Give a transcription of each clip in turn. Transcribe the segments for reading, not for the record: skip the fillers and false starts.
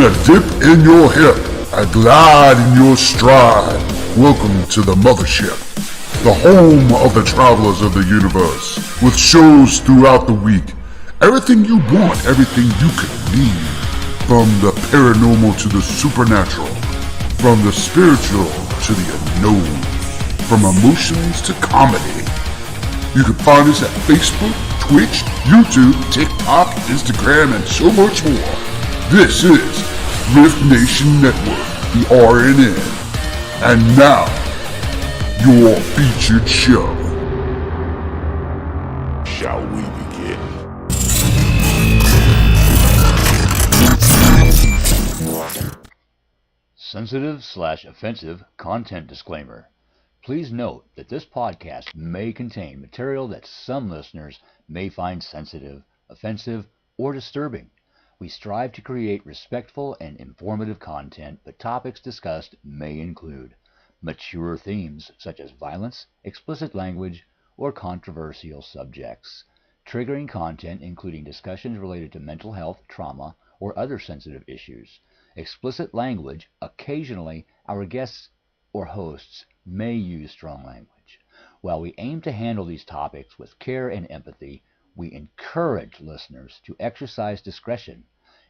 a dip in your hip, a glide in your stride. Welcome to the mothership, the home of the travelers of the universe, with shows throughout the week. Everything you want, everything you could need. From the paranormal to the supernatural, from the spiritual to the unknown, from emotions to comedy. You can find us at Facebook, Twitch, YouTube, TikTok, Instagram, and so much more. This is R.I.F.T Nation Network, the RNN. And now, your featured show. Shall we begin? Sensitive/offensive content disclaimer. Please note that this podcast may contain material that some listeners may find sensitive, offensive, or disturbing. We strive to create respectful and informative content, but topics discussed may include mature themes such as violence, explicit language, or controversial subjects, triggering content including discussions related to mental health, trauma, or other sensitive issues, explicit language. Occasionally, our guests or hosts may use strong language. While we aim to handle these topics with care and empathy, we encourage listeners to exercise discretion.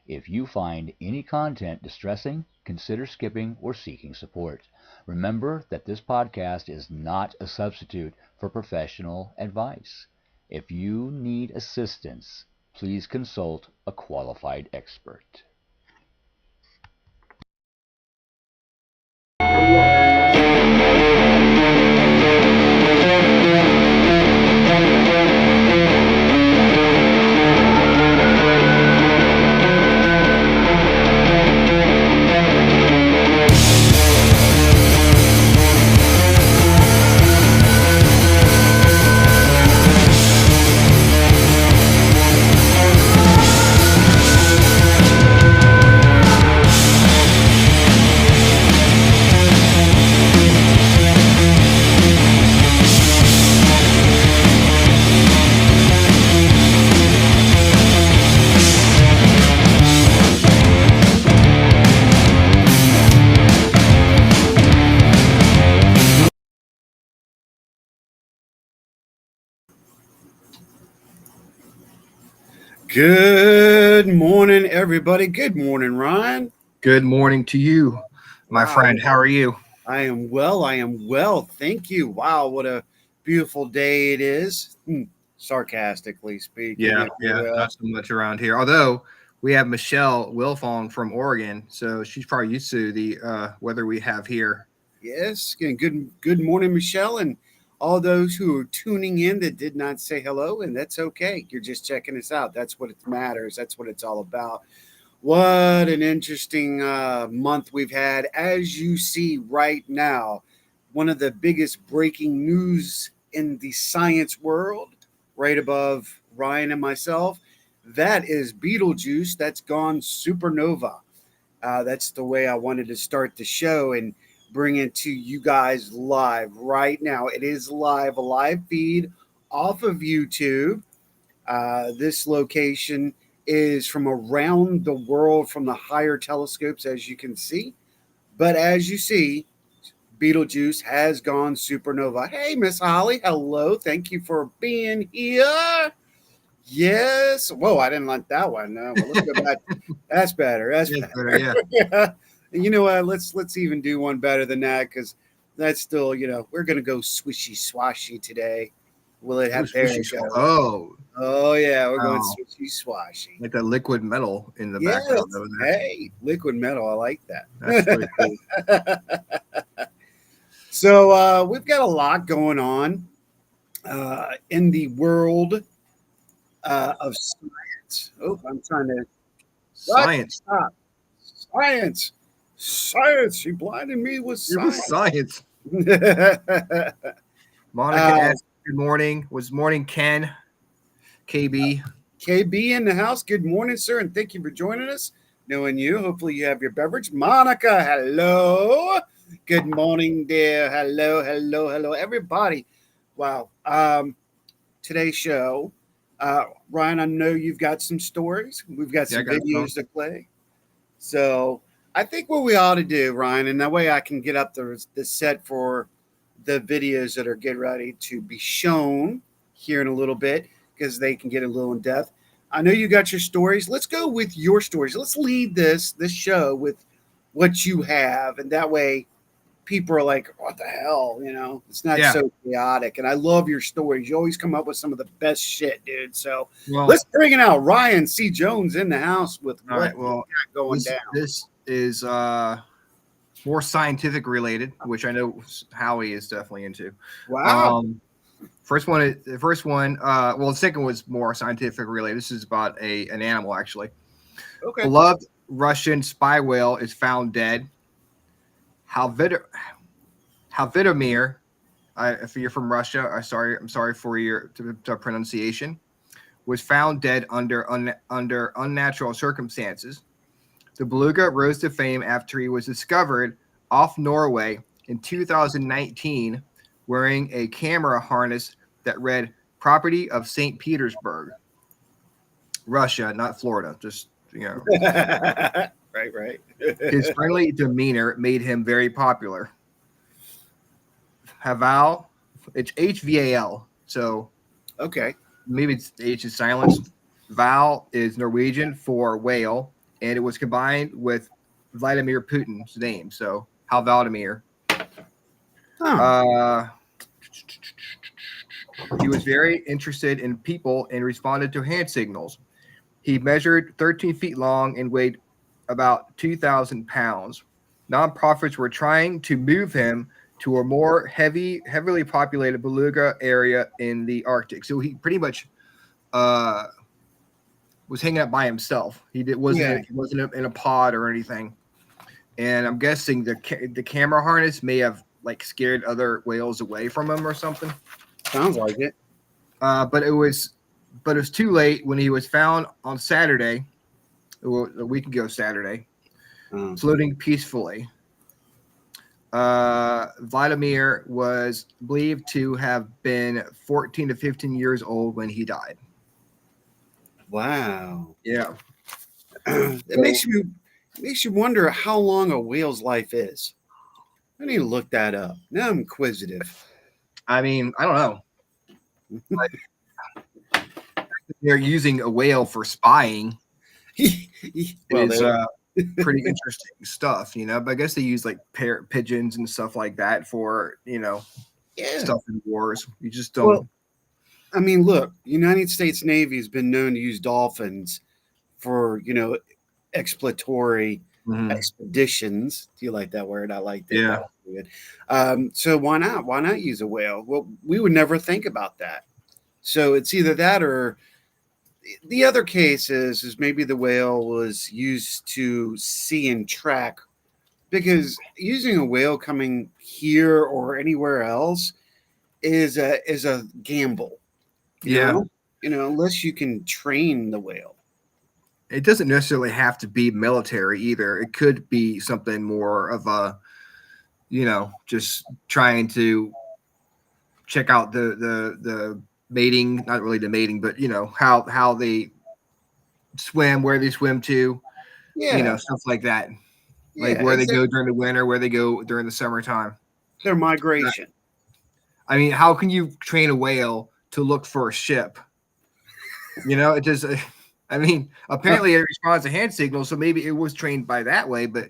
If you find any content distressing, consider skipping or seeking support. Remember that this podcast is not a substitute for professional advice. If you need assistance, please consult a qualified expert. Good morning, everybody. Good morning, Ryan. Good morning to you, my friend. How are you? I am well. Thank you. Wow, what a beautiful day it is. Sarcastically speaking. Yeah, not so much around here. Although we have Michelle Wilfong from Oregon, so she's probably used to the weather we have here. Yes. Good morning, Michelle, and all those who are tuning in that did not say hello, and that's okay. You're just checking us out. That's what it matters. That's what it's all about. What an interesting month we've had. As you see right now, one of the biggest breaking news in the science world, right above Ryan and myself, that is Beetlejuice. That's gone supernova. That's the way I wanted to start the show and bring it to you guys live right now. It is live, a live feed off of YouTube. This location is from around the world from the higher telescopes, as you can see. But as you see, Beetlejuice has gone supernova. Hey, Miss Holly. Hello. Thank you for being here. Yes. Whoa, I didn't like that one. Well, let's go back. That's better. That's better. Yeah. Yeah. You know what? Let's even do one better than that, because that's still, we're gonna go swishy swashy today. Will it have there? Oh yeah, we're going swishy swashy. Like that liquid metal in the background over there. Hey, liquid metal. I like that. That's really cool. So we've got a lot going on in the world of science. Oh, I'm trying to science. Stop. Science. She blinded me with science. Monica asked, good morning. Was morning Ken? KB in the house. Good morning, sir, and thank you for joining us. Knowing you, hopefully you have your beverage. Monica, hello. Good morning, dear. Hello, everybody. Wow. Today's show, Ryan, I know you've got some stories. We've got some videos to play. So I think what we ought to do, Ryan, and that way I can get up the set for the videos that are getting ready to be shown here in a little bit because they can get a little in depth. I know you got your stories. Let's go with your stories. Let's lead this show with what you have, and that way people are like, "What the hell?" It's not Yeah. so chaotic. And I love your stories. You always come up with some of the best shit, dude. So Well, let's bring it out. Ryan C. Jones in the house with all what right. Well, got going down. this is more scientific related, which I know Howie is definitely into. Wow. First one. Well, the second was more scientific related. This is about an animal actually. Okay. Beloved Russian spy whale is found dead. Halvidomir, if you're from Russia, I'm sorry for your pronunciation, was found dead under unnatural circumstances. The beluga rose to fame after he was discovered off Norway in 2019 wearing a camera harness that read "Property of St. Petersburg, Russia, not Florida." Just Right. his friendly demeanor made him very popular. Haval, it's HVAL, so Okay. maybe it's H is silenced. Val is Norwegian for whale, and it was combined with Vladimir Putin's name. So Hal Vladimir. Huh. He was very interested in people and responded to hand signals. He measured 13 feet long and weighed about 2,000 pounds. Nonprofits were trying to move him to a more heavily populated beluga area in the Arctic. So he pretty much was hanging out by himself. He wasn't in a pod or anything. And I'm guessing the camera harness may have like scared other whales away from him or something. Sounds like it. But it was too late when he was found on Saturday, a week ago Saturday, floating peacefully. Vladimir was believed to have been 14 to 15 years old when he died. Wow. Yeah. It makes you wonder how long a whale's life is. I need to look that up. Now I'm inquisitive. I mean, I don't know. Like, they're using a whale for spying. Well, is pretty interesting stuff, But I guess they use like parrot pigeons and stuff like that for stuff in wars. You just don't. Well, I mean, look, United States Navy has been known to use dolphins for exploratory expeditions. Do you like that word? I like that. Yeah. Good. So why not? Why not use a whale? Well, we would never think about that. So it's either that or the other case is maybe the whale was used to see and track, because using a whale coming here or anywhere else is a gamble. Unless you can train the whale. It doesn't necessarily have to be military either. It could be something more of a, just trying to check out the mating, not really the mating, but how they swim, where they swim to, stuff like that. Like where they go during the winter, where they go during the summertime. Their migration. I mean, how can you train a whale to look for a ship? It just, I mean, apparently it responds to hand signals, so maybe it was trained by that way, but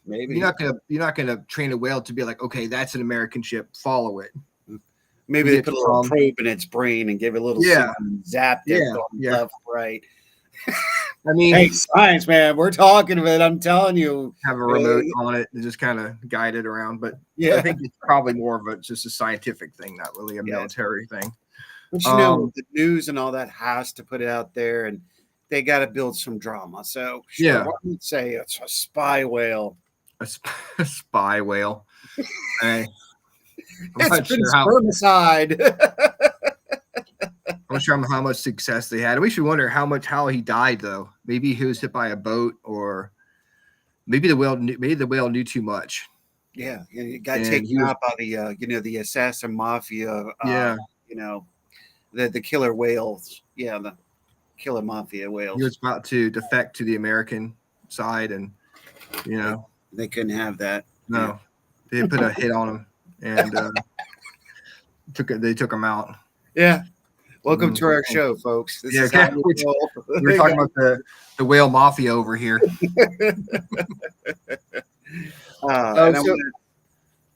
maybe you're not gonna train a whale to be like, okay, that's an American ship, follow it. Maybe they put a little probe in its brain and give it a little zap it left, right. I mean, hey, science, man, we're talking about it. I'm telling you, have a remote on it and just kind of guide it around. But I think it's probably more of just a scientific thing, not really a military thing. But the news and all that has to put it out there, and they got to build some drama. So why don't you say it's a spy whale? A spy whale. It's been spermicide. I'm not sure how much success they had. We should wonder how he died though. Maybe he was hit by a boat, or maybe the whale knew too much. Yeah, he got taken out by the assassin mafia. The killer whales. Yeah, the killer mafia whales. He was about to defect to the American side, and You know, They couldn't have that. no, they put a hit on him and they took him out. Yeah. Welcome Mhm. to our show, folks. This Yeah, is how okay. we roll. We were talking about the whale mafia over here. And So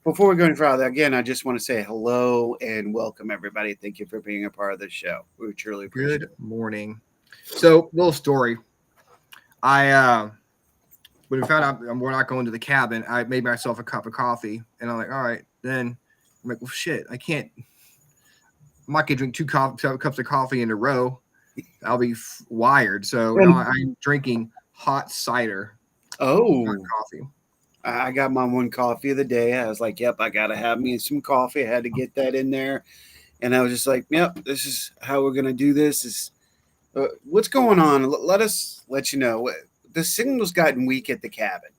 before we go any further, again, I just want to say hello and welcome everybody. Thank you for being a part of the show. We truly appreciate good morning. So little story. I when we found out we're not going to the cabin, I made myself a cup of coffee, and I'm like, all right. Then I'm like, well, shit, I can't. I'm not gonna drink two cups of coffee in a row. I'll be wired. So now I'm drinking hot cider, Oh, not coffee. I got my one coffee of the day. I was like, yep, I got to have me some coffee. I had to get that in there. And I was just like, yep, this is how we're going to do this. Is what's going on? Let us let you know. The signal's gotten weak at the cabin.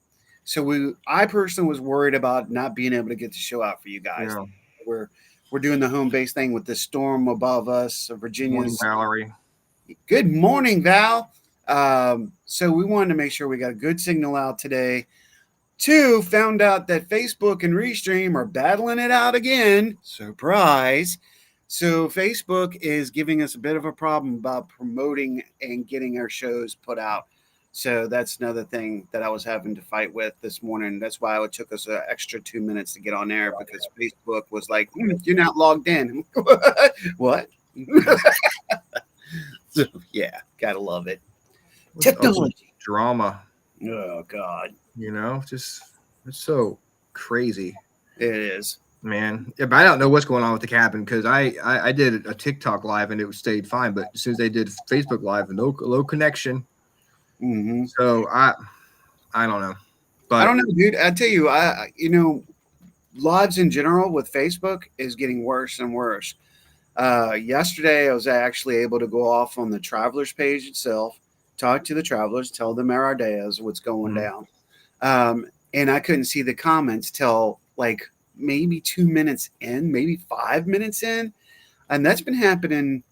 So I personally was worried about not being able to get the show out for you guys. Yeah. We're doing the home base thing with the storm above us. Morning, Virginia's Valerie. good morning, Val. So we wanted to make sure we got a good signal out today. Two, found out that Facebook and Restream are battling it out again. Surprise. So Facebook is giving us a bit of a problem about promoting and getting our shows put out. So that's another thing that I was having to fight with this morning. That's why it took us an extra 2 minutes to get on air because Facebook was like, you're not logged in. What? So, yeah, gotta love it. Technology. Drama. Oh, God. You know, just it's so crazy. It is. Man, yeah, but I don't know what's going on with the cabin because I did a TikTok live and it stayed fine, but as soon as they did Facebook live, no low connection. Mm-hmm. So I don't know, but I don't know, dude. I tell you, lives in general with Facebook is getting worse and worse. Yesterday, I was actually able to go off on the travelers page itself, talk to the travelers, tell them our ideas, what's going down, and I couldn't see the comments till like maybe 2 minutes in, maybe 5 minutes in, and that's been happening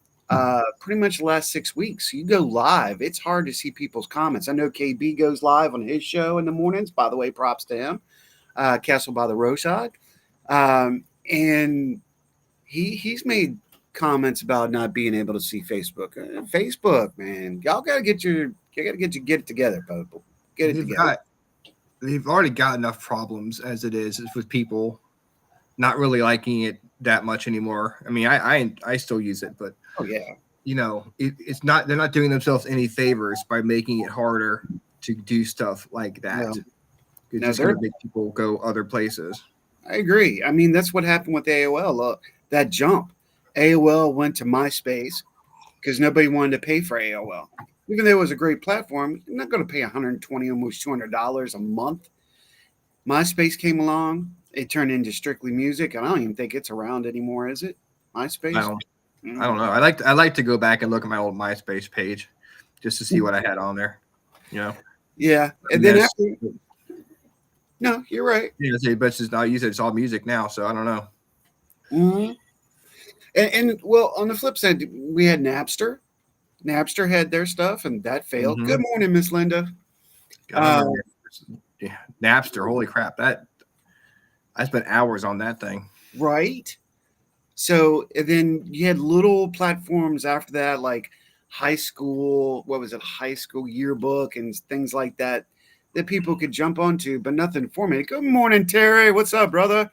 pretty much the last 6 weeks. You go live, it's hard to see people's comments. I know KB goes live on his show in the mornings. By the way, props to him. Castle by the Roadside, and he's made comments about not being able to see Facebook. Facebook, man, y'all gotta get it together, people. Get it together. They've already got enough problems as it is with people not really liking it that much anymore. I mean, I still use it, but Oh yeah, you know, it's not. They're not doing themselves any favors by making it harder to do stuff like that. No. It's No, just going to make people go other places. I agree. I mean, that's what happened with AOL. Look, that jump. AOL went to MySpace because nobody wanted to pay for AOL. Even though it was a great platform, you're not going to pay $120, almost $200 a month. MySpace came along. It turned into strictly music, and I don't even think it's around anymore, is it? MySpace? I don't know. I like to go back and look at my old MySpace page just to see what I had on there. You know. Yeah, and then after. No, you're right. Yeah, but it's just not used. It's all music now, so I don't know. Mm-hmm. And well, on the flip side, we had Napster. Napster had their stuff, and that failed. Good morning, Miss Linda. Yeah, Napster. Holy crap! I spent hours on that thing. Right. So and then you had little platforms after that, like high school. What was it? High school yearbook and things like that people could jump onto, but nothing formatted. Good morning, Terry. What's up, brother?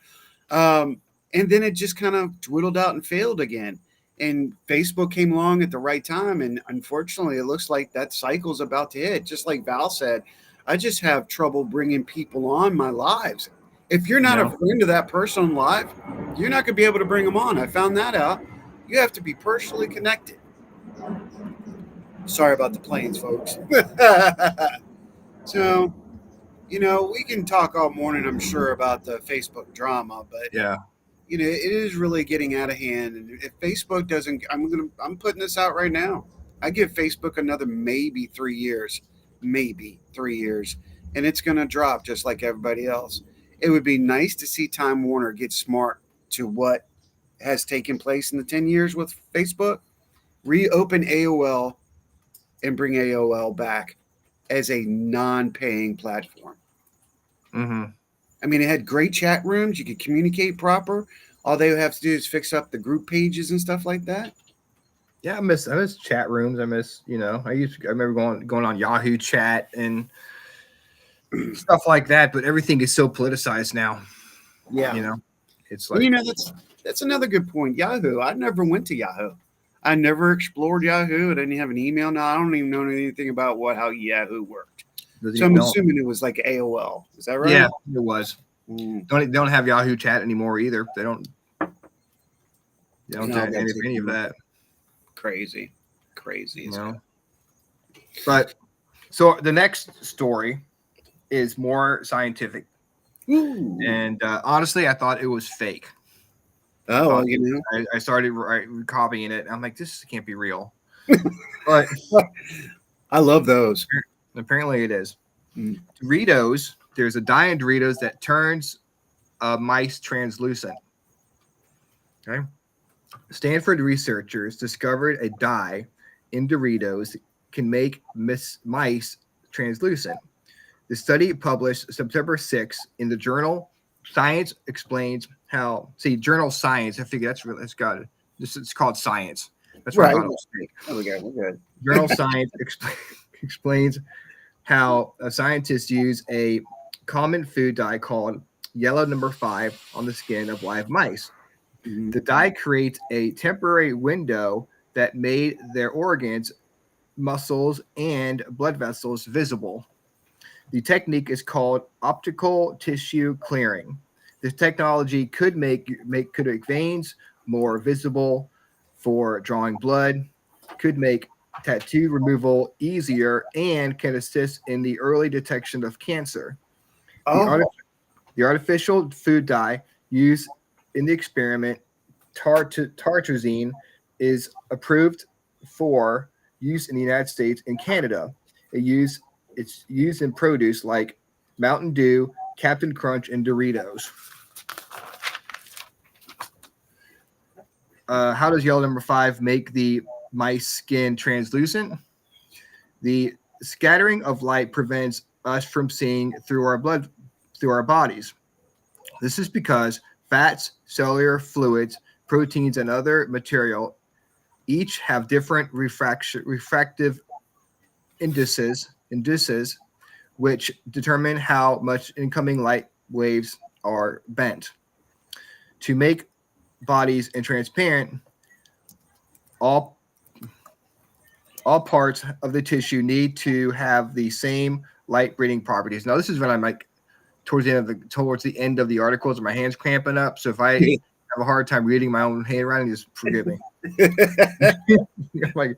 And then it just kind of dwindled out and failed again. And Facebook came along at the right time. And unfortunately, it looks like that cycle's about to hit. Just like Val said, I just have trouble bringing people on my lives. If you're not a friend of that person on live, you're not going to be able to bring them on. I found that out. You have to be personally connected. Sorry about the planes, folks. So, we can talk all morning, I'm sure, about the Facebook drama, but yeah, it is really getting out of hand. And if Facebook doesn't, I'm putting this out right now. I give Facebook another maybe 3 years, and it's going to drop just like everybody else. It would be nice to see Time Warner get smart to what has taken place in the 10 years with Facebook, reopen AOL and bring AOL back as a non-paying platform. Mm-hmm. I mean, it had great chat rooms. You could communicate proper. All they have to do is fix up the group pages and stuff like that. Yeah, I miss chat rooms. I remember going on Yahoo chat and stuff like that, but everything is so politicized now. Yeah. You know, it's Well, like that's another good point. Yahoo. I never went to Yahoo. I never explored Yahoo. I didn't have an email. Now I don't even know anything about how Yahoo worked. doesn't So even I'm know. assuming it was like AOL. Is that right? Yeah, it was. Mm. Don't have Yahoo chat anymore either. They don't do No, that's any of that. crazy. Crazy. You know. But so the next story is more scientific, Ooh. and honestly, I thought it was fake. Oh, well, you know. I started copying it. I'm like, this can't be real, but I love those. apparently it is. Mm. Doritos. There's a dye in Doritos that turns mice translucent. Okay. Stanford researchers discovered a dye in Doritos can make mice translucent. The study published September 6th in the journal Science explains how. See, journal Science. I figure that's got it. It's called Science. That's why I Right. thought it was fake. Oh, we're good. Journal Science explains how scientists use a common food dye called yellow number 5 on the skin of live mice. Mhm. The dye creates a temporary window that made their organs, muscles, and blood vessels visible. The technique is called optical tissue clearing. This technology could make veins more visible for drawing blood, could make tattoo removal easier, and can assist in the early detection of cancer. The, Oh, arti- the artificial food dye used in the experiment, tartrazine, is approved for use in the United States and Canada. It's used in produce like Mountain Dew, Captain Crunch, and Doritos. How does yellow number 5 make the mice skin translucent? The scattering of light prevents us from seeing through our bodies. This is because fats, cellular fluids, proteins, and other material each have different refractive indices, which determine how much incoming light waves are bent. To make bodies transparent, all all parts of the tissue need to have the same light breathing properties. Now, this is when I'm like towards the end of the articles, my hands cramping up. So if I have a hard time reading my own handwriting, just forgive me. Like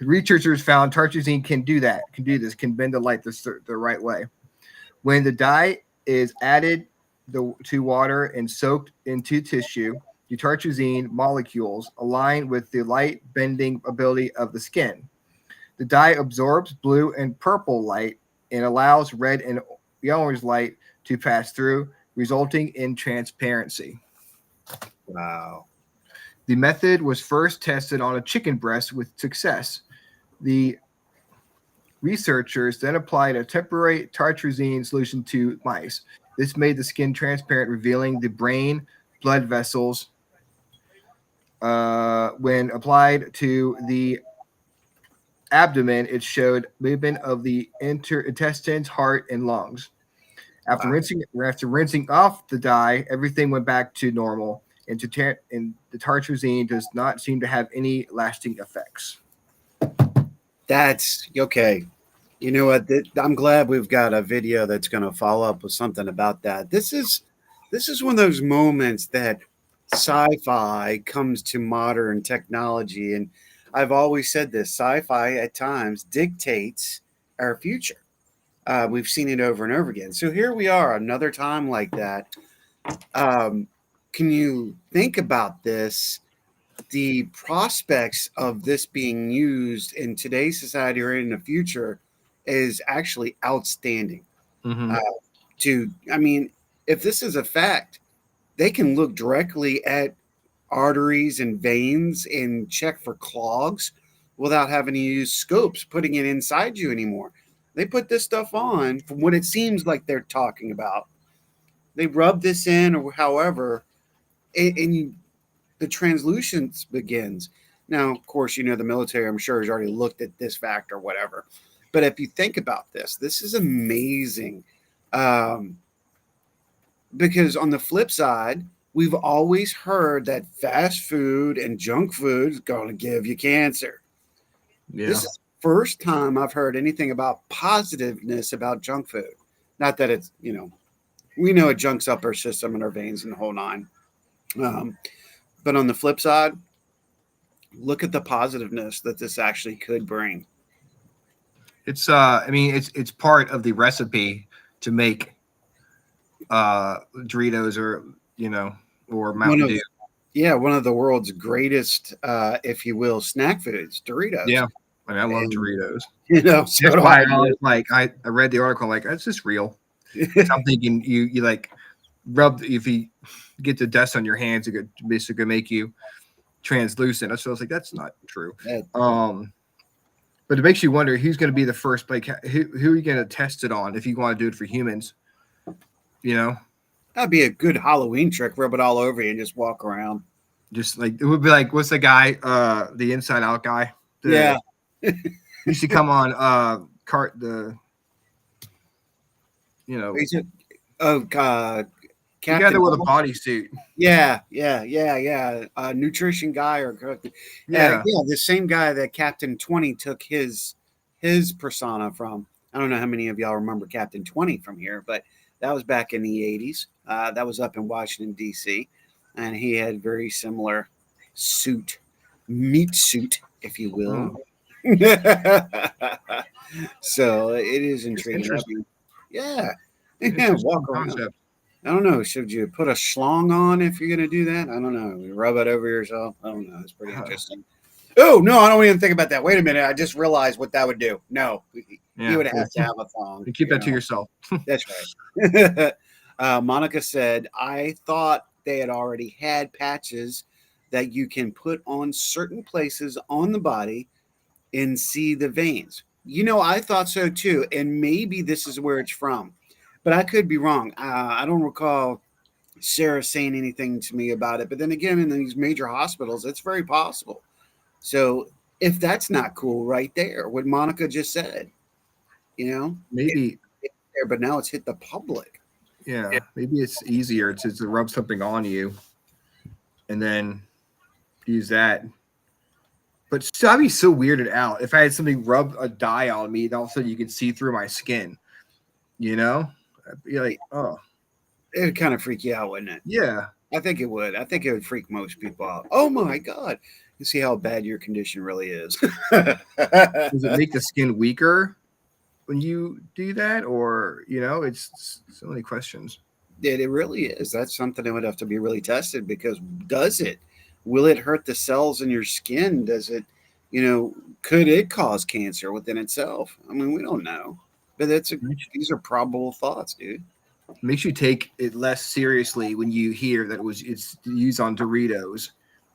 researchers found tartrazine can do this, can bend the light the right way. When the dye is added to water and soaked into tissue, the tartrazine molecules align with the light bending ability of the skin. The dye absorbs blue and purple light and allows red and orange light to pass through, resulting in transparency. wow. The method was first tested on a chicken breast with success. The researchers then applied a temporary tartrazine solution to mice. This made the skin transparent, revealing the brain blood vessels. When applied to the abdomen, it showed movement of the intestines, heart, and lungs. After rinsing off the dye, everything went back to normal, and the tartrazine does not seem to have any lasting effects. That's okay. You know what? I'm glad we've got a video that's going to follow up with something about that. This is one of those moments that sci-fi comes to modern technology, and I've always said this: sci-fi at times dictates our future. We've seen it over and over again. So here we are, another time like that. Um, can you think about this? The prospects of this being used in today's society or in the future is actually outstanding. Mm-hmm. Uh, I mean, if this is a fact, they can look directly at arteries and veins and check for clogs without having to use scopes putting it inside you anymore. They put this stuff on from what it seems like they're talking about. They rub this in, or however, and the translucence begins. Now, of course, the military, I'm sure, has already looked at this fact or whatever. But if you think about this is amazing. Um, because on the flip side, we've always heard that fast food and junk food is going to give you cancer. Yeah. This is the first time I've heard anything about positiveness about junk food. Not that it's, we know it junks up our system and our veins and the whole nine. But on the flip side, look at the positiveness that this actually could bring. It's I mean it's part of the recipe to make Doritos or or Mountain Dew. One of the world's greatest, if you will, snack foods, Doritos. Yeah, I mean, I love Doritos. So that's why I was like, I read the article, like, is this real? So I'm thinking you like rub, if you get the dust on your hands, it could basically make you translucent. So I was like, that's not true. But it makes you wonder who's going to be the first, like, who are you going to test it on if you want to do it for humans? That'd be a good Halloween trick. Rub it all over you and just walk around. Just like, it would be like, what's the guy, the Inside Out guy? Yeah. Used to come on the Together with a bodysuit. Yeah. Nutrition guy the same guy that Captain 20 took his persona from. I don't know how many of y'all remember Captain 20 from here, but that was back in the 80s. That was up in Washington, D.C., and he had very similar meat suit, if you will. So it is intriguing. Yeah, walk around. Concept. I don't know. Should you put a schlong on if you're going to do that? I don't know. You rub it over yourself. I don't know. It's pretty interesting. Oh, no, I don't even think about that. Wait a minute. I just realized what that would do. No, you would have to have a thong. You keep that to yourself. That's right. Monica said, I thought they had already had patches that you can put on certain places on the body and see the veins. I thought so too. And maybe this is where it's from. But I could be wrong. I don't recall Sarah saying anything to me about it. But then again, in these major hospitals, it's very possible. So if that's not cool right there, what Monica just said, maybe it's there, but now it's hit the public. Yeah, maybe it's easier to rub something on you and then use that. But still, I'd be so weirded out if I had somebody rub a dye on me and all of a sudden you could see through my skin. I'd be like, oh. It would kind of freak you out, wouldn't it? Yeah. I think it would. I think it would freak most people out. Oh, my God. You see how bad your condition really is. Does it make the skin weaker when you do that? Or, it's so many questions. It really is. That's something that would have to be really tested, because does it? Will it hurt the cells in your skin? Does it, could it cause cancer within itself? I mean, we don't know. But these are probable thoughts, dude. It makes you take it less seriously when you hear that it's used on Doritos.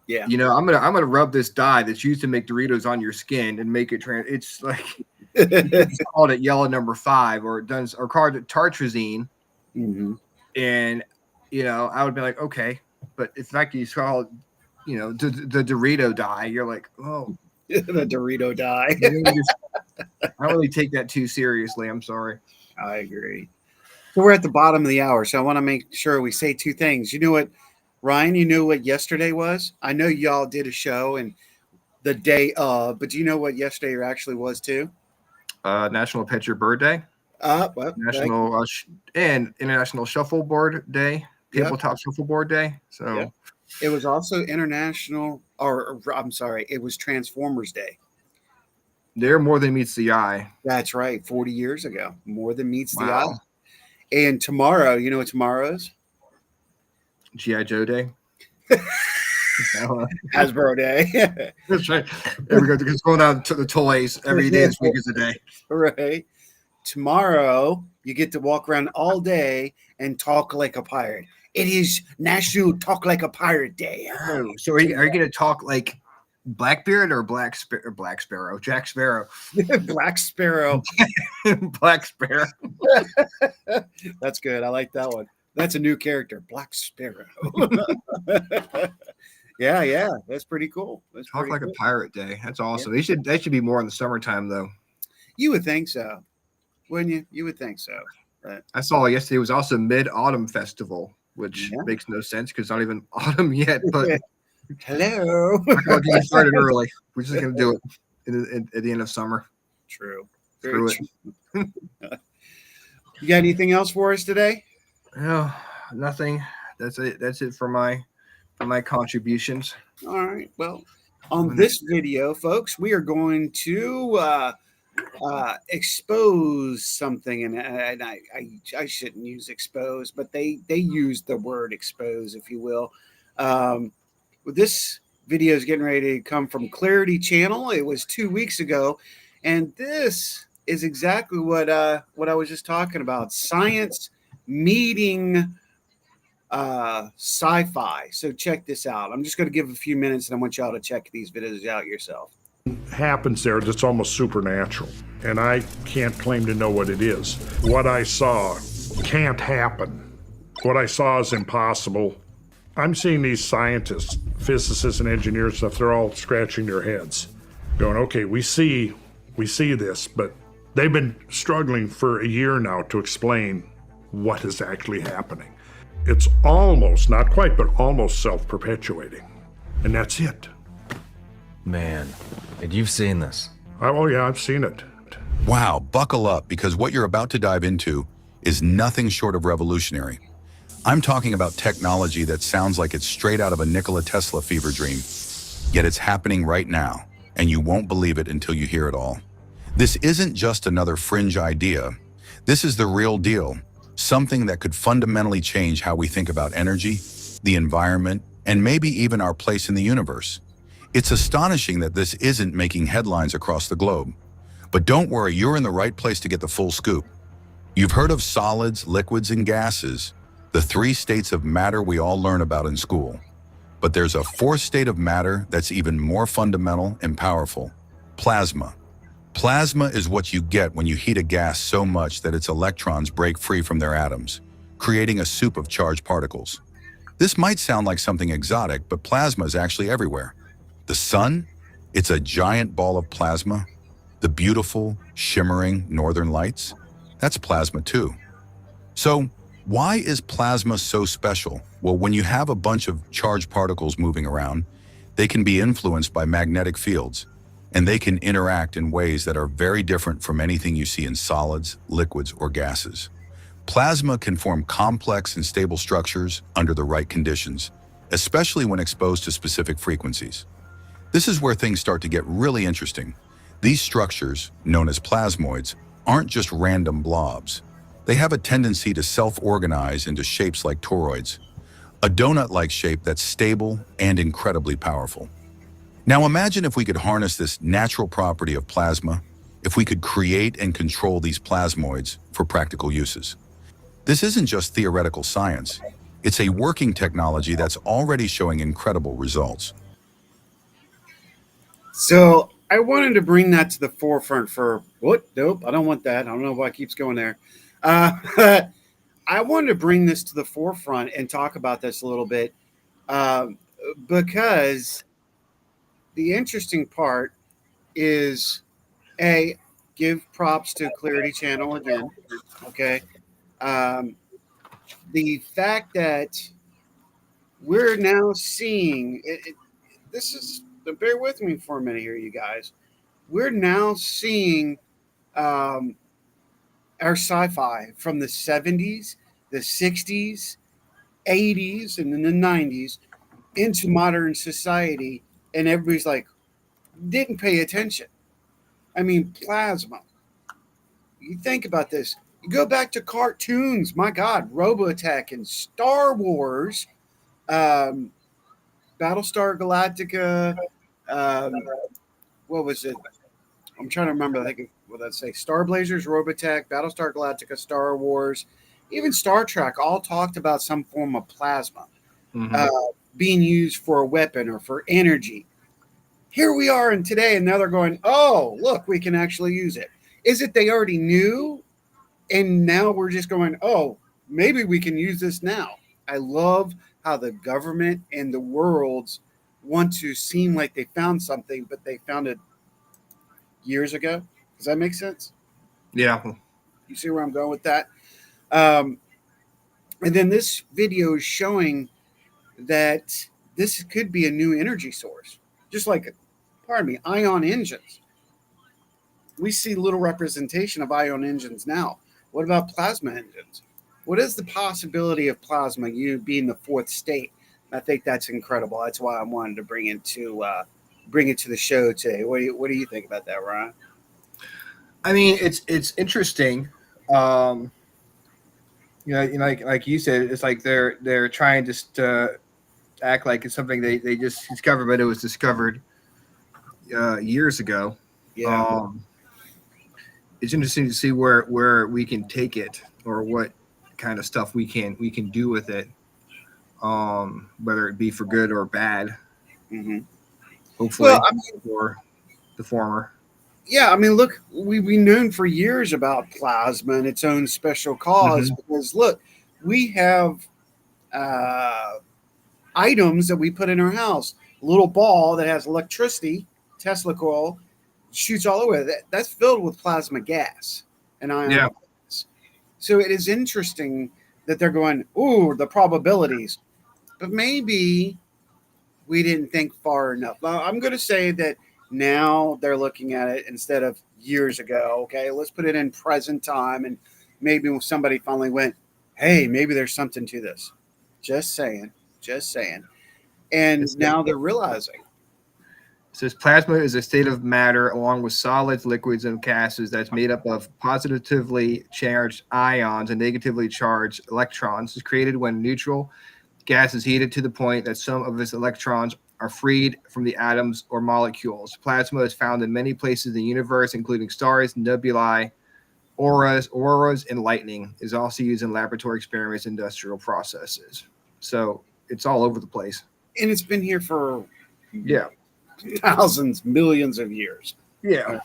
Yeah. I'm gonna rub this dye that's used to make Doritos on your skin and make it it's like it's called it yellow number 5 or called it tartrazine. Mm-hmm. And I would be like, okay, but it's like you call it, the Dorito dye. You're like, oh, the Dorito dye. I don't really take that too seriously. I'm sorry. I agree. So we're at the bottom of the hour, so I want to make sure we say 2 things. You know what, Ryan? You know what yesterday was? I know y'all did a show and the day of, but do you know what yesterday actually was too? National Pet Your Bird Day. National and International Shuffleboard Day. Tabletop Shuffleboard Day. So it was also International, or I'm sorry, it was Transformers Day. They're More Than Meets the Eye. That's right. 40 years ago. More Than Meets the Eye. And tomorrow, you know what tomorrow is? G.I. Joe Day. Hasbro Day. That's right. It's going down to the toys every day this week is a day. Right. Tomorrow, you get to walk around all day and talk like a pirate. It is National Talk Like a Pirate Day. Oh, so are you going to talk like Blackbeard or Black Sparrow? Jack Sparrow. Black Sparrow. Black Sparrow. That's good. I like that one. That's a new character, Black Sparrow. Yeah, that's pretty cool. That's Talk pretty like cool. a pirate day. That's awesome. Yeah. They should be more in the summertime though. You would think so, wouldn't you? You would think so. But I saw yesterday was also Mid-Autumn Festival, which yeah. makes no sense because it's not even autumn yet. But Hello. we're getting started early. We're just gonna do it at the end of summer. True. Screw Very it. true. You got anything else for us today? No, nothing. That's it. That's it for my contributions. All right. Well, on this video, folks, we are going to expose something, and I shouldn't use expose, but they use the word expose, if you will. This video is getting ready to come from Clarity Channel. It was 2 weeks ago, and this is exactly what I was just talking about: science meeting sci-fi. So check this out. I'm just going to give a few minutes, and I want y'all to check these videos out yourself. Happens there that's almost supernatural, and I can't claim to know what it is. What I saw can't happen. What I saw is impossible. I'm seeing these scientists, physicists and engineers stuff, they're all scratching their heads, going, okay, we see this, but they've been struggling for a year now to explain what is actually happening. It's almost, not quite, but almost self-perpetuating. And that's it. Man, and you've seen this. Oh yeah, I've seen it. Wow, buckle up, because what you're about to dive into is nothing short of revolutionary. I'm talking about technology that sounds like it's straight out of a Nikola Tesla fever dream. Yet it's happening right now, and you won't believe it until you hear it all. This isn't just another fringe idea. This is the real deal, something that could fundamentally change how we think about energy, the environment, and maybe even our place in the universe. It's astonishing that this isn't making headlines across the globe. But don't worry, you're in the right place to get the full scoop. You've heard of solids, liquids, and gases, the 3 states of matter we all learn about in school. But there's a 4th state of matter that's even more fundamental and powerful: plasma. Plasma is what you get when you heat a gas so much that its electrons break free from their atoms, creating a soup of charged particles. This might sound like something exotic, but plasma is actually everywhere. The sun? It's a giant ball of plasma. The beautiful, shimmering northern lights? That's plasma too. So, why is plasma so special? Well, when you have a bunch of charged particles moving around, they can be influenced by magnetic fields, and they can interact in ways that are very different from anything you see in solids, liquids, or gases. Plasma can form complex and stable structures under the right conditions, especially when exposed to specific frequencies. This is where things start to get really interesting. These structures, known as plasmoids, aren't just random blobs. They have a tendency to self-organize into shapes like toroids, a donut-like shape that's stable and incredibly powerful. Now imagine if we could harness this natural property of plasma, if we could create and control these plasmoids for practical uses. This isn't just theoretical science. It's a working technology that's already showing incredible results. So I wanted to bring that to the forefront for what? Nope, I don't want that. I don't know why it keeps going there. I wanted to bring this to the forefront and talk about this a little bit because the interesting part is, A, give props to Clarity Channel again. Okay. The fact that we're now seeing this is, bear with me for a minute here, you guys. We're now seeing our sci-fi from the 70s, the 60s, 80s, and then the 90s into modern society, and everybody's like, didn't pay attention. I mean, plasma. You think about this. You go back to cartoons. My God, Robotech and Star Wars, Battlestar Galactica. What was it? I'm trying to remember. I think what did I say? Star Blazers, Robotech, Battlestar Galactica, Star Wars, even Star Trek. All talked about some form of plasma being used for a weapon or for energy. Here we are in today, and now they're going, oh, look, we can actually use it. Is it they already knew, and now we're just going, oh, maybe we can use this now. I love how the government and the worlds want to seem like they found something, but they found it years ago. Does that make sense? Yeah. You see where I'm going with that? Um, and then this video is showing that this could be a new energy source, just like, pardon me, ion engines. We see little representation of ion engines now. What about plasma engines? What is the possibility of plasma you being the fourth state? I think that's incredible. That's why I wanted to bring it to the show today. What do you think about that, Ryan? I mean, it's interesting. Um, like you said, it's like they're trying to act like it's something they just discovered, but it was discovered years ago. Yeah. Um, it's interesting to see where we can take it or what kind of stuff we can do with it, whether it be for good or bad. Hmm. Well, Hopefully, I mean, for the former. yeah. I mean, look, we've known for years about plasma and its own special cause Hmm. because look, we have uh, items that we put in our house. A little ball that has electricity, Tesla coil, shoots all over. That's filled with plasma gas and Yeah. ionic gas. So it is interesting that they're going, ooh, the probabilities. But maybe we didn't think far enough. I'm going to say that now they're looking at it instead of years ago. Okay, let's put it in present time. And maybe when somebody finally went, hey, maybe there's something to this. Just saying. Just saying. And It's, now they're realizing. It says plasma is a state of matter along with solids, liquids, and gases that's made up of positively charged ions and negatively charged electrons. It's created when neutral gas is heated to the point that some of its electrons are freed from the atoms or molecules. Plasma is found in many places in the universe, including stars, nebulae, auroras, and lightning. It is also used in laboratory experiments, and industrial processes. So it's all over the place. And it's been here for Yeah. thousands, millions of years. Yeah.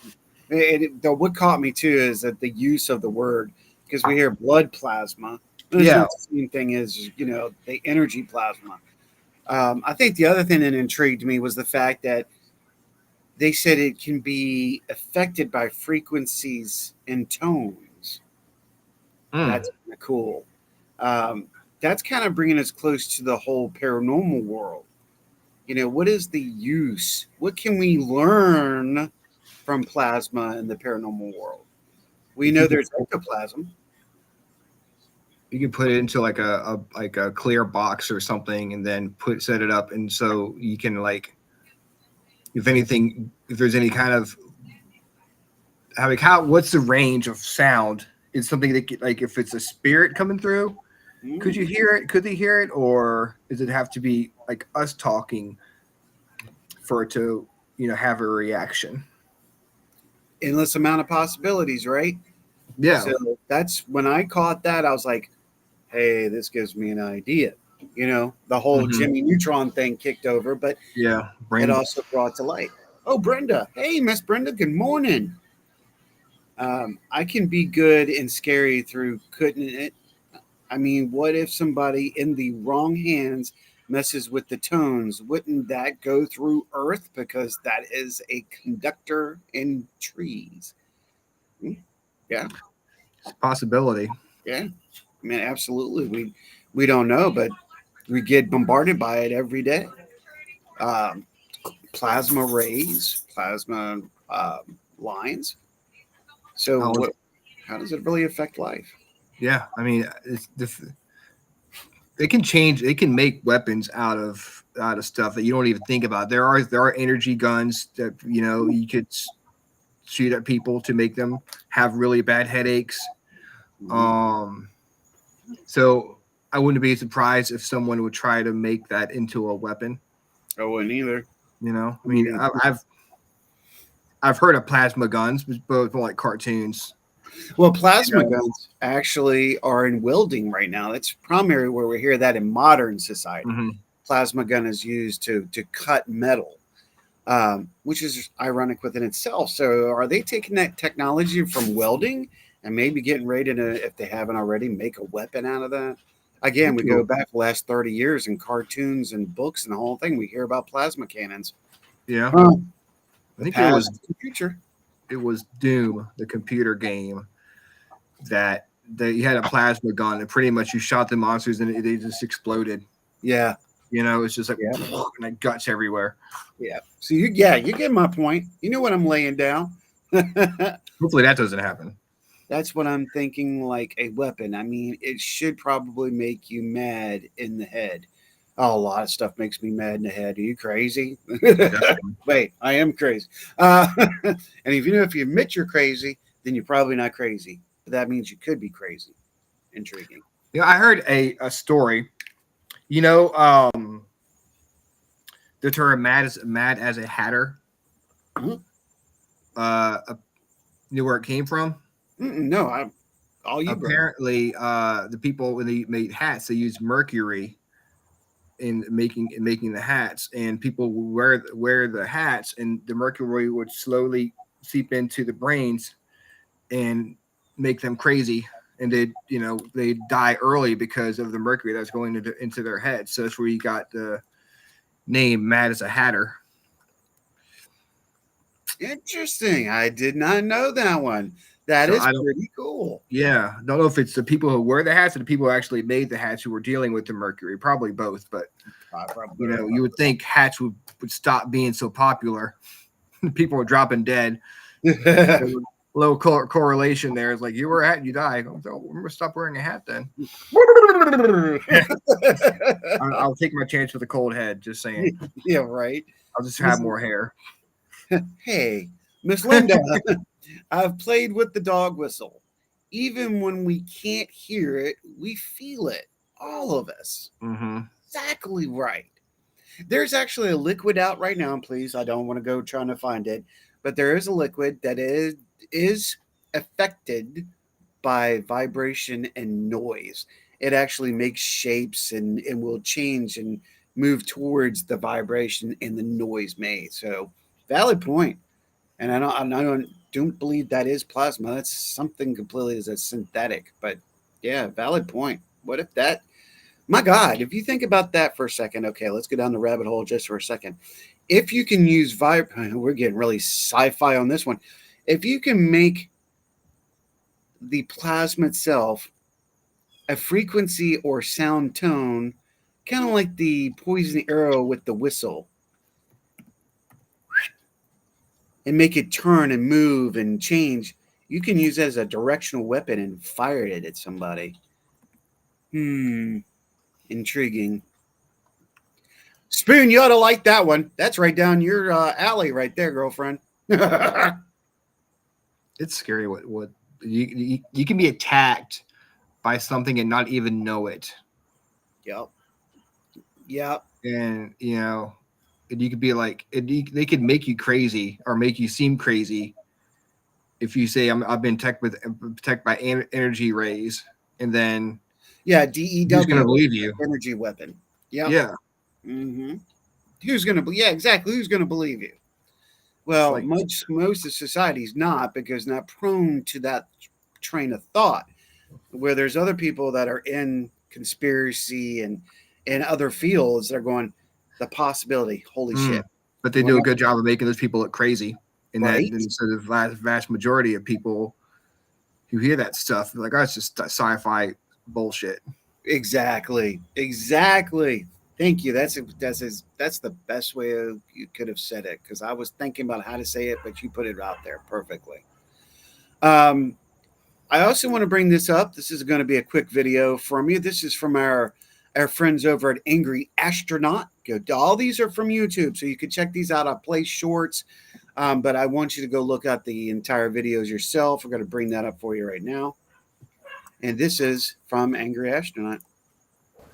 What caught me too is that the use of the word, because we hear blood plasma, but it's Yeah. not the same thing as the energy plasma. I think the other thing that intrigued me was the fact that they said it can be affected by frequencies and tones. Mm. That's kind of cool. Um, that's kind of bringing us close to the whole paranormal world. What is the use? What can we learn from plasma in the paranormal world? We If know you could there's ectoplasm. you can put it into like a clear box or something and then set it up, and so you can, like, if anything, if there's any kind of what's the range of sound? It's something that, like, if it's a spirit coming through, could you hear it? Could they hear it, or does it have to be like us talking for it to have a reaction? Endless amount of possibilities, right? Yeah. So that's when I caught that, I was like, hey, this gives me an idea. The whole Hmm. Jimmy Neutron thing kicked over, but Yeah. it Brain. also brought to light. Oh, Brenda. Hey, Miss Brenda, good morning. I can be good and scary through couldn't it? I mean, what if somebody in the wrong hands messes with the tones? Wouldn't that go through Earth because that is a conductor in trees? Hmm, yeah, It's a possibility. yeah. I mean, absolutely. We don't know, but we get bombarded by it every day. Um, Plasma rays, plasma lines. So Oh, what? How does it really affect life? yeah. I mean, they can change. They can make weapons out of stuff that you don't even think about. There are energy guns that you could shoot at people to make them have really bad headaches. Mhm. So I wouldn't be surprised if someone would try to make that into a weapon. I wouldn't either. I I mean, mean, I've heard of plasma guns, but more like cartoons. well, plasma guns actually are in welding right now. That's primarily where we hear that in modern society. Hmm. Plasma gun is used to cut metal, which is ironic within itself. So, are they taking that technology from welding and maybe getting ready to, if they haven't already, make a weapon out of that. Again, we go back the last 30 years in cartoons and books and the whole thing. We hear about plasma cannons. Yeah. I The think past, the future. it was Doom, the computer game, that you had a plasma gun and pretty much you shot the monsters and they just exploded. Yeah. You know, it's just like and like guts everywhere. Yeah. So you get my point. You know what I'm laying down. Hopefully that doesn't happen. That's what I'm thinking, like a weapon. I mean, it should probably make you mad in the head. Oh, a lot of stuff makes me mad in the head. Are you crazy? Wait, I am crazy. And if you admit you're crazy, then you're probably not crazy. But that means you could be crazy. Intriguing. You know, I heard a story. You know, the term mad as a hatter. Mhm. You know where it came from? No, all you bro. Apparently, the people when they made hats, they used mercury in making the hats, and people would wear the hats, and the mercury would slowly seep into the brains and make them crazy, and they die early because of the mercury that's going into their head. So that's where you got the name Mad as a Hatter. Interesting. I did not know that one. That is pretty cool. Yeah, I don't know if it's the people who wear the hats or the people who actually made the hats who were dealing with the mercury. Probably both, but you would think hats would stop being so popular. People were dropping dead. Low correlation there. It's like you wear a hat and you die. I'm gonna stop wearing a hat then. I'll take my chance with a cold head. Just saying. Yeah, right. I'll just have more hair. Hey, Miss Linda, I've played with the dog whistle. Even when we can't hear it, we feel it. All of us. Mm-hmm. Exactly right. There's actually a liquid out right now, please. I don't want to go trying to find it, but there is a liquid that is affected by vibration and noise. It actually makes shapes and will change and move towards the vibration and the noise made. So, valid point. And I don't believe that is plasma. That's something completely that's synthetic. But yeah, valid point. What if that? My God, if you think about that for a second, okay, let's go down the rabbit hole just for a second. If you can use we're getting really sci-fi on this one. If you can make the plasma itself a frequency or sound tone, kind of like the poison arrow with the whistle, and make it turn and move and change, you can use it as a directional weapon and fire it at somebody. Intriguing. Spoon, you ought to like that one. That's right down your alley right there, girlfriend. It's scary what you can be attacked by something and not even know it. Yep. And you could be like, they could make you crazy or make you seem crazy if you say I've been protected by energy rays, and then DEW. Who's gonna believe you? Energy weapon. Yep. Yeah. Mm-hmm. Who's gonna? Yeah, exactly. Who's gonna believe you? Well, most of society's not, because not prone to that train of thought. Where there's other people that are in conspiracy and in other fields that are going, the possibility. Holy shit! But they do a good job of making those people look crazy, and right? that so the vast majority of people who hear that stuff like, oh, it's just sci-fi bullshit. Exactly. Thank you. That's the best way you could have said it, because I was thinking about how to say it, but you put it out there perfectly. I also want to bring this up. This is going to be a quick video from you. This is from our friends over at Angry Astronaut. All these are from YouTube, so you can check these out. I play shorts, but I want you to go look at the entire videos yourself. We're going to bring that up for you right now. And this is from Angry Astronaut.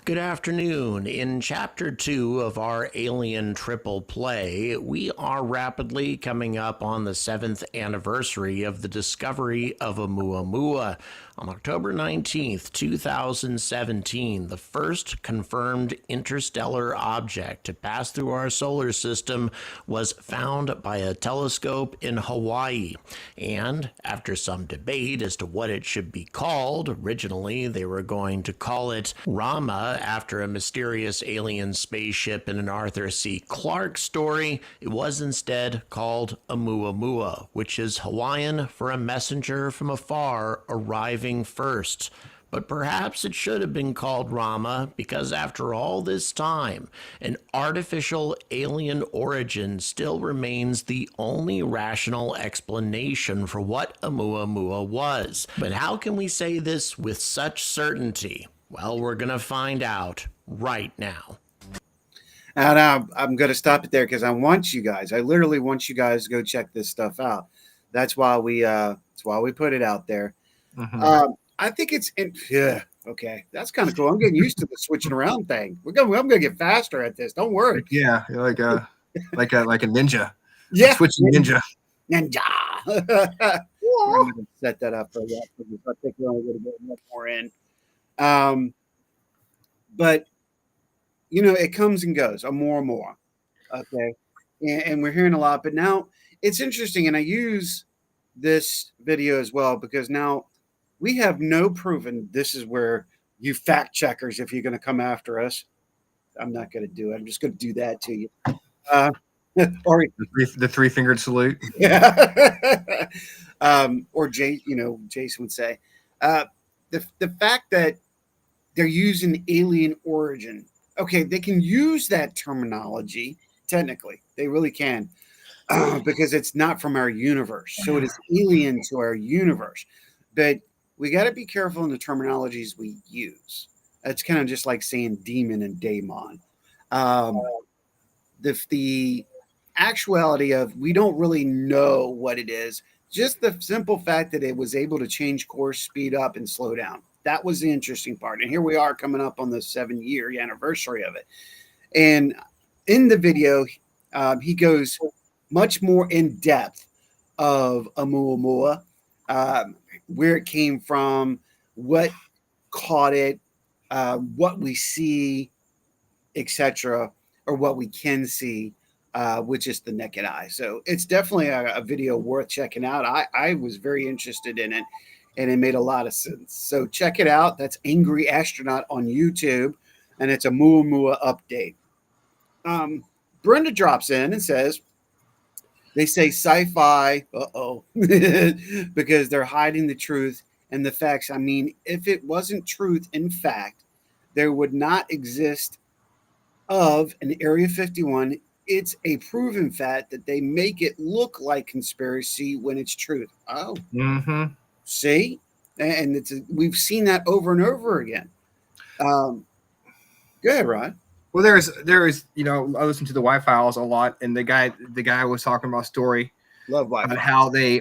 Good afternoon. In Chapter 2 of our Alien Triple Play, we are rapidly coming up on the 7th anniversary of the discovery of Oumuamua. On October 19th, 2017, the first confirmed interstellar object to pass through our solar system was found by a telescope in Hawaii. And after some debate as to what it should be called, originally they were going to call it Rama after a mysterious alien spaceship in an Arthur C. Clarke story, it was instead called Oumuamua, which is Hawaiian for a messenger from afar arriving first. But perhaps it should have been called Rama because after all this time, an artificial alien origin still remains the only rational explanation for what Oumuamua was. But how can we say this with such certainty? Well, we're going to find out right now. And I'm going to stop it there because I literally want you guys to go check this stuff out. That's why we put it out there. I think okay. That's kind of cool. I'm getting used to the switching around thing. I'm going to get faster at this. Don't worry. Yeah, you're like a ninja. Yeah. Switching ninja. Ninja. We're going to set that up for that. I think we're only going to get one more in. But it comes and goes. More and more. Okay. And we're hearing a lot, but now it's interesting. And I use this video as well because now we have no proof. And this is where you fact checkers, if you're going to come after us, I'm not going to do it. I'm just going to do that to you. Or the three-fingered salute. Yeah. Or Jason would say, the fact that they're using alien origin. Okay, they can use that terminology. Technically, they really can, because it's not from our universe. So it is alien to our universe. But we got to be careful in the terminologies we use. It's kind of just like saying demon and daemon. The actuality of we don't really know what it is. Just the simple fact that it was able to change course, speed up, and slow down. That was the interesting part. And here we are coming up on the 7-year anniversary of it. And in the video, he goes much more in depth of Oumuamua, where it came from, what caught it, what we see, etc., or what we can see, which is the naked eye. So it's definitely a video worth checking out. I was very interested in it, and it made a lot of sense. So check it out. That's Angry Astronaut on YouTube, and it's a Oumuamua update. Brenda drops in and says, they say sci-fi, because they're hiding the truth and the facts. I mean, if it wasn't truth, in fact, there would not exist of an Area 51. It's a proven fact that they make it look like conspiracy when it's truth. Oh, see? And we've seen that over and over again. Go ahead, Rod. Well, there is, I listen to the Wi Files a lot, and the guy was talking about a story Love Wi-Fi. about how they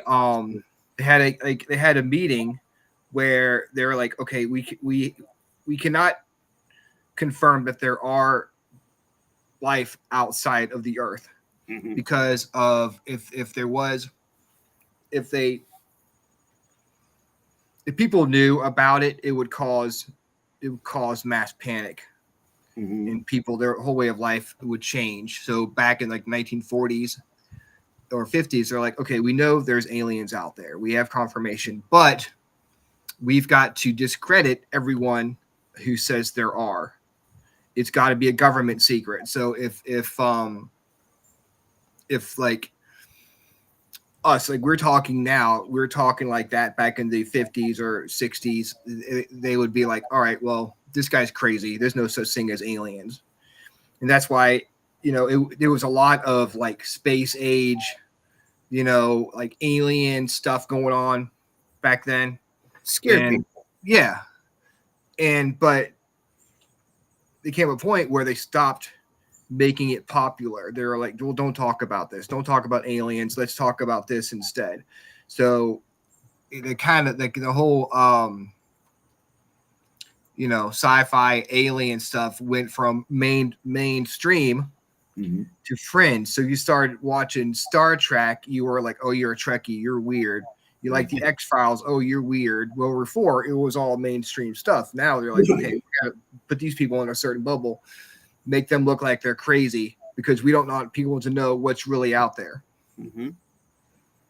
had a meeting where they were like, okay, we cannot confirm that there are life outside of the Earth, because of if people knew about it, it would cause mass panic. And people, their whole way of life would change. So back in like 1940s or 50s, they're like, okay, we know there's aliens out there. We have confirmation, but we've got to discredit everyone who says there are. It's got to be a government secret. So if like us, like we're talking now, we're talking like that back in the 50s or 60s, they would be like, all right, well, this guy's crazy. There's no such thing as aliens. And that's why, there was a lot of like space age, like alien stuff going on back then. Scared people. Yeah. But there came a point where they stopped making it popular. They were like, well, don't talk about this. Don't talk about aliens. Let's talk about this instead. So the kind of like the whole, sci-fi alien stuff went from mainstream to fringe. So you started watching Star Trek, you were like, oh, you're a Trekkie, you're weird. You like the X-Files, oh, you're weird. Well, before it was all mainstream stuff. Now they're like, okay, we gotta put these people in a certain bubble, make them look like they're crazy because we don't want people to know what's really out there.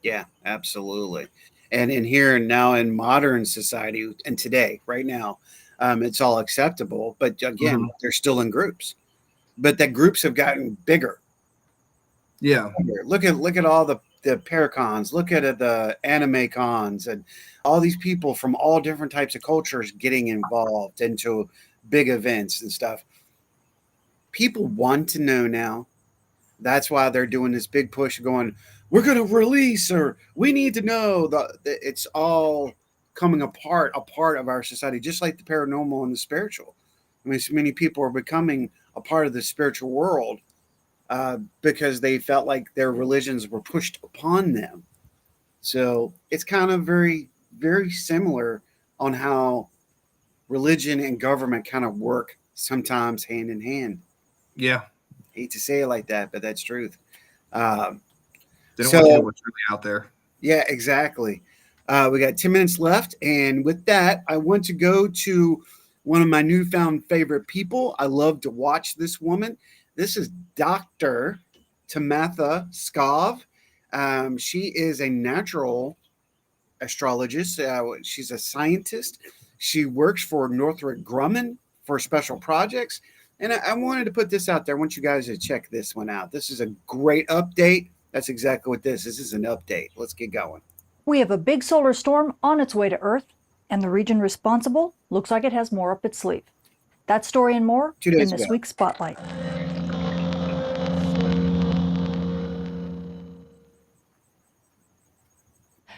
Yeah, absolutely. And in here now in modern society and today, right now, it's all acceptable. But again, they're still in groups. But the groups have gotten bigger. Yeah. Look at all the paracons, look at the anime cons, and all these people from all different types of cultures getting involved into big events and stuff. People want to know now. That's why they're doing this big push going, we're going to release, or we need to know. It's all coming apart, a part of our society, just like the paranormal and the spiritual. I mean, so many people are becoming a part of the spiritual world because they felt like their religions were pushed upon them. So it's kind of very, very similar on how religion and government kind of work sometimes hand in hand. Yeah. Hate to say it like that, but that's truth. They don't want to know what's really out there. Yeah, exactly. We got 10 minutes left. And with that, I want to go to one of my newfound favorite people. I love to watch this woman. This is Dr. Tamatha Skov. She is a natural astrologist. She's a scientist. She works for Northrop Grumman for special projects. And I wanted to put this out there. I want you guys to check this one out. This is a great update. That's exactly what this is. This is an update. Let's get going. We have a big solar storm on its way to Earth, and the region responsible looks like it has more up its sleeve. That story and more 2 days in this ago. week's Spotlight.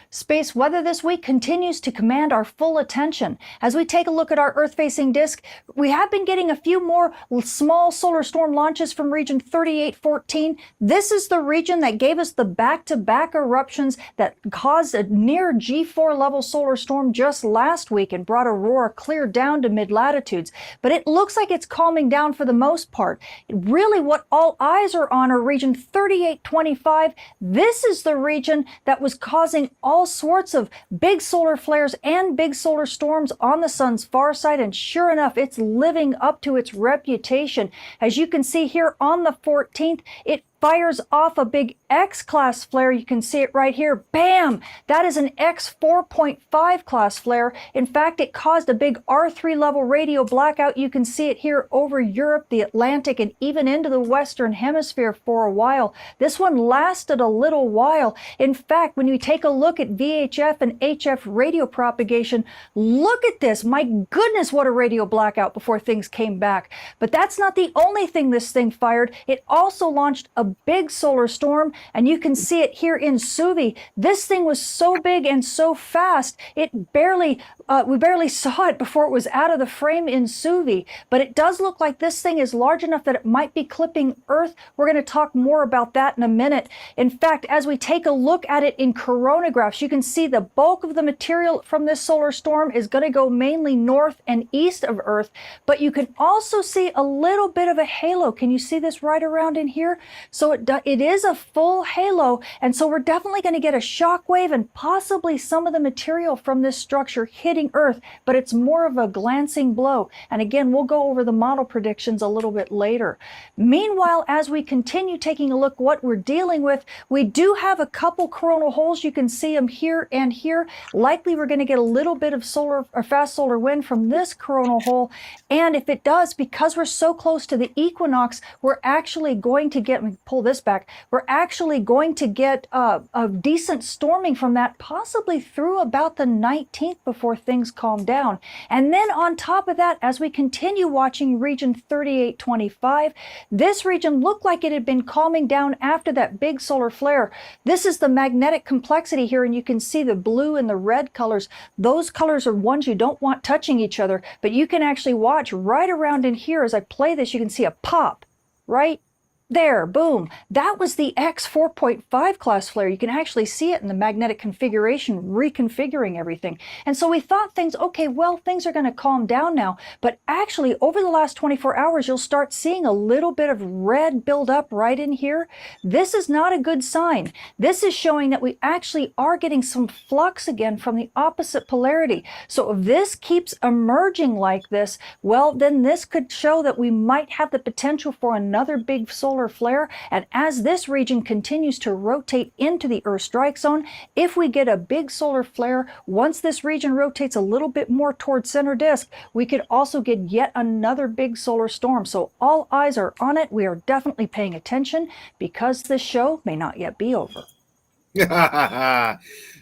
Space weather this week continues to command our full attention. As we take a look at our Earth-facing disk, we have been getting a few more small solar storm launches from region 3814. This is the region that gave us the back-to-back eruptions that caused a near G4 level solar storm just last week and brought aurora clear down to mid-latitudes. But it looks like it's calming down for the most part. Really, what all eyes are on are region 3825. This is the region that was causing all sorts of big solar flares and big solar storms on the sun's far side, and sure enough, it's living up to its reputation. As you can see here on the 14th, it fires off a big X-class flare. You can see it right here. Bam! That is an X 4.5 class flare. In fact, it caused a big R3 level radio blackout. You can see it here over Europe, the Atlantic, and even into the Western Hemisphere for a while. This one lasted a little while. In fact, when you take a look at VHF and HF radio propagation, look at this. My goodness, what a radio blackout before things came back. But that's not the only thing this thing fired. It also launched a big solar storm, and you can see it here in Suvi. This thing was so big and so fast, it barely, we barely saw it before it was out of the frame in Suvi. But it does look like this thing is large enough that it might be clipping Earth. We're going to talk more about that in a minute. In fact, as we take a look at it in coronagraphs, you can see the bulk of the material from this solar storm is going to go mainly north and east of Earth. But you can also see a little bit of a halo. Can you see this right around in here? So it is a full halo, and so we're definitely going to get a shock wave and possibly some of the material from this structure hitting Earth, but it's more of a glancing blow. And again, we'll go over the model predictions a little bit later. Meanwhile, as we continue taking a look what we're dealing with, we do have a couple coronal holes. You can see them here and here. Likely we're going to get a little bit of solar or fast solar wind from this coronal hole, and if it does, because we're so close to the equinox, we're actually going to get, pull this back, we're actually going to get a decent storming from that, possibly through about the 19th before things calm down. And then on top of that, as we continue watching region 3825, this region looked like it had been calming down after that big solar flare. This is the magnetic complexity here, and you can see the blue and the red colors. Those colors are ones you don't want touching each other, but you can actually watch right around in here as I play this. You can see a pop right There, boom. That was the X 4.5 class flare. You can actually see it in the magnetic configuration, reconfiguring everything. And so we thought things, okay, well, things are going to calm down now. But actually, over the last 24 hours, you'll start seeing a little bit of red build up right in here. This is not a good sign. This is showing that we actually are getting some flux again from the opposite polarity. So if this keeps emerging like this, well, then this could show that we might have the potential for another big solar flare. And as this region continues to rotate into the Earth strike zone, if we get a big solar flare, once this region rotates a little bit more towards center disk, we could also get yet another big solar storm. So all eyes are on it. We are definitely paying attention because this show may not yet be over.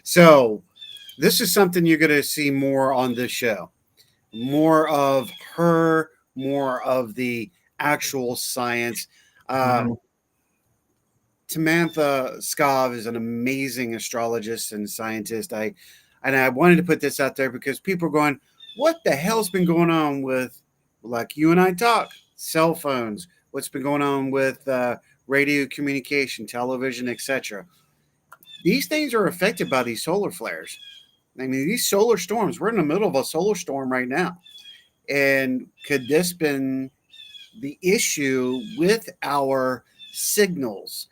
So this is something you're going to see more on this show. More of her, more of the actual science. Samantha Skov is an amazing astrologist and scientist. I wanted to put this out there because people are going, what the hell's been going on with, like you and I talk, cell phones? What's been going on with radio communication, television, etc.? These things are affected by these solar flares. I mean, these solar storms, we're in the middle of a solar storm right now. And could this been the issue with our signals?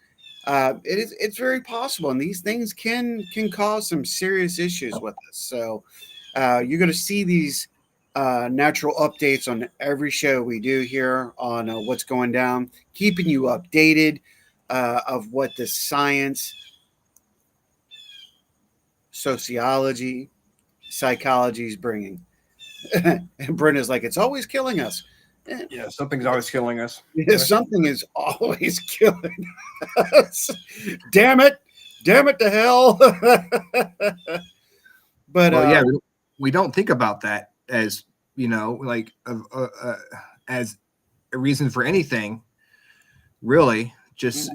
It's very possible, and these things can cause some serious issues with us. So you're going to see these natural updates on every show we do here on what's going down, keeping you updated of what the science, sociology, psychology is bringing. And Brenda's like, it's always killing us. Yeah, something's always killing us. Yeah, something is always killing us. Damn it to hell. But Well, yeah, we don't think about that as, like as a reason for anything, really. Just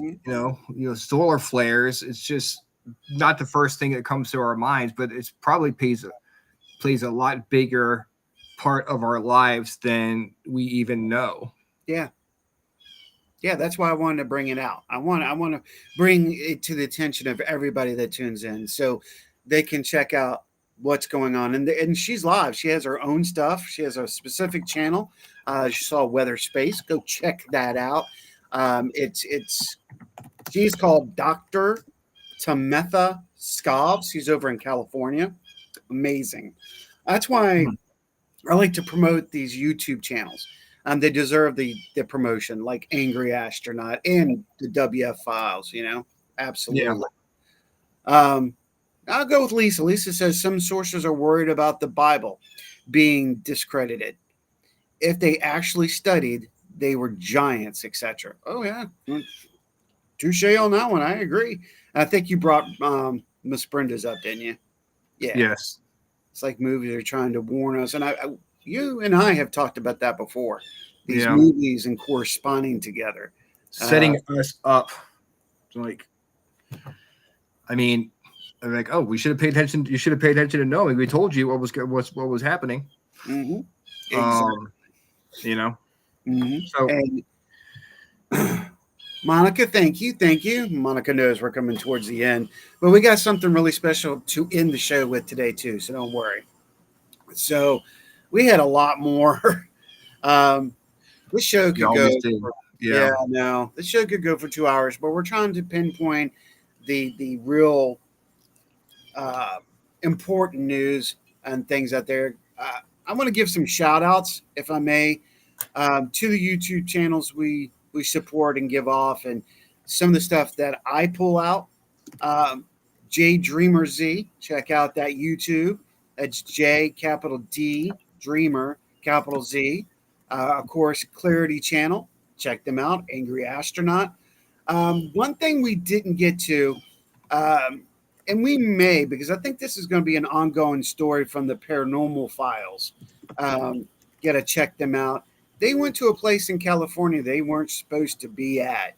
solar flares. It's just not the first thing that comes to our minds, but it's probably plays a lot bigger part of our lives than we even know. Yeah, that's why I wanted to bring it out. I want to bring it to the attention of everybody that tunes in, so they can check out what's going on. And she's live. She has her own stuff. She has a specific channel. She saw Weather Space. Go check that out. She's called Dr. Tametha Skov. She's over in California. Amazing. That's why I like to promote these YouTube channels. They deserve the promotion, like Angry Astronaut and the WF Files, Absolutely. Yeah. I'll go with Lisa. Lisa says some sources are worried about the Bible being discredited. If they actually studied, they were giants, etc. Oh, yeah. Touche on that one. I agree. I think you brought Miss Brenda's up, didn't you? Yeah. Yes. It's like movies are trying to warn us. And you and I have talked about that before. These movies and corresponding together. Setting us up. Like, oh, we should have paid attention. You should have paid attention to knowing. We told you what was happening. Mm-hmm. Exactly. Mm-hmm. So, and Monica, thank you. Monica knows we're coming towards the end, but we got something really special to end the show with today too. So don't worry. So we had a lot more. This show could go. This show could go for 2 hours, but we're trying to pinpoint the real important news and things out there. I'm going to give some shout outs, if I may, to the YouTube channels we support and give off, and some of the stuff that I pull out. J Dreamer Z, check out that YouTube. That's J capital D Dreamer capital Z. Of course, Clarity Channel, check them out. Angry Astronaut. One thing we didn't get to, and we may, because I think this is going to be an ongoing story from the Paranormal Files. Got to check them out. They went to a place in California they weren't supposed to be at,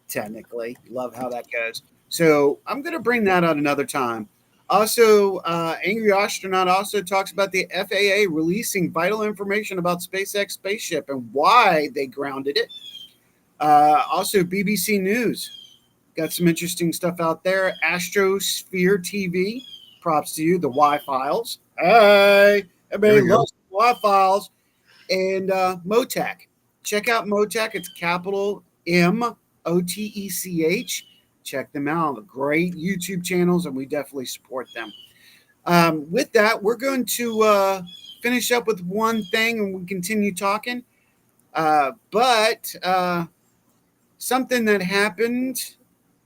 technically. Love how that goes. So I'm going to bring that out another time. Also, Angry Astronaut also talks about the FAA releasing vital information about SpaceX spaceship and why they grounded it. Also, BBC News got some interesting stuff out there. Astrosphere TV, props to you. The Y-Files. Hey, There everybody we go. loves Y-Files. And Motec. Check out Motec. It's capital Motech. Check them out. Great YouTube channels, and we definitely support them. With that, we're going to finish up with one thing, and we'll continue talking. But something that happened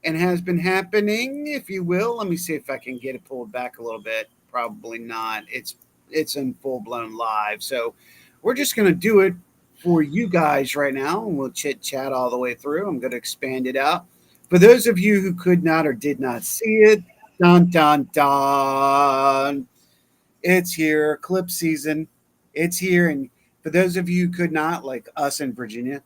and has been happening, if you will. Let me see if I can get it pulled back a little bit. Probably not. It's in full blown live, so we're just going to do it for you guys right now, and we'll chit chat all the way through. I'm going to expand it out for those of you who could not or did not see it. Dun dun dun! It's here, clip season. It's here, and for those of you who could not, like us in Virginia,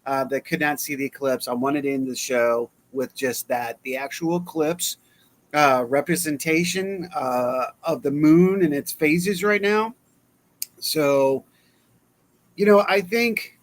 that could not see the eclipse, I wanted to end the show with just that, the actual eclipse representation of the moon and its phases right now. So, I think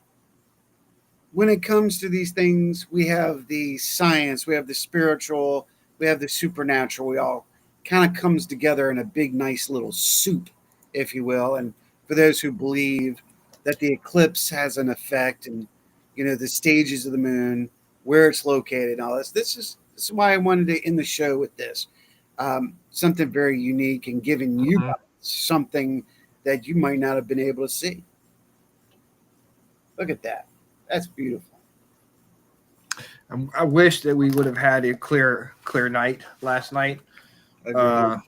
when it comes to these things, we have the science, we have the spiritual, we have the supernatural. We all kind of comes together in a big, nice little soup, if you will. And for those who believe that the eclipse has an effect, and the stages of the moon, where it's located, and all this. This is why I wanted to end the show with this. Something very unique and giving you guys something that you might not have been able to see. Look at that. That's beautiful. I wish that we would have had a clear night last night. But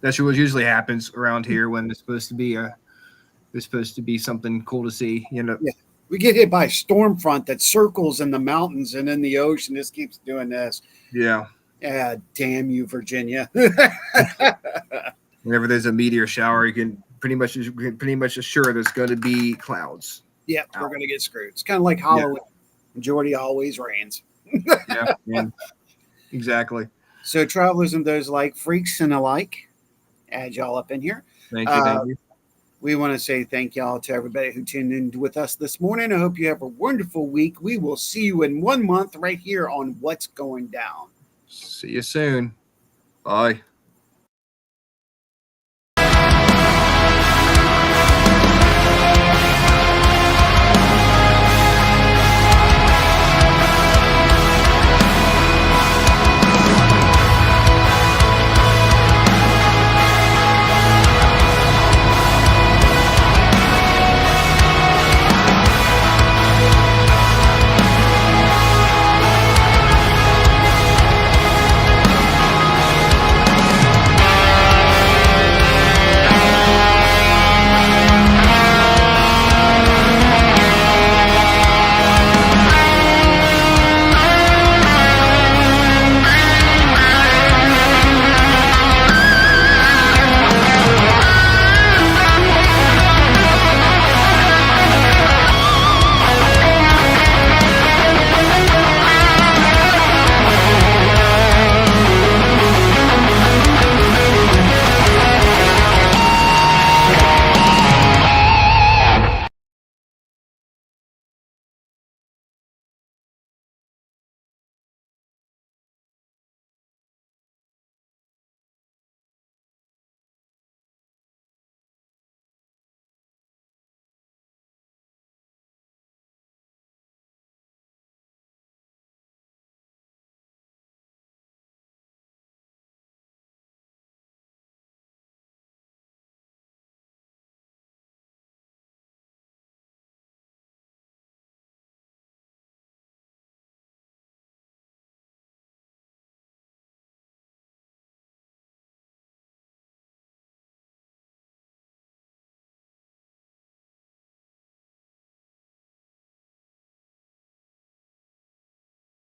that's what usually happens around here when it's supposed to be something cool to see. Yeah. We get hit by a storm front that circles in the mountains and in the ocean. This keeps doing this. Yeah. Yeah. Damn you, Virginia. Whenever there's a meteor shower, you can pretty much assure there's going to be clouds. Yeah, we're going to get screwed. It's kind of like Halloween. Yeah. Majority always rains. Yeah, exactly. So, travelers and those like freaks and alike, add y'all up in here. Thank you. We want to say thank y'all to everybody who tuned in with us this morning. I hope you have a wonderful week. We will see you in 1 month right here on What's Going Down. See you soon. Bye.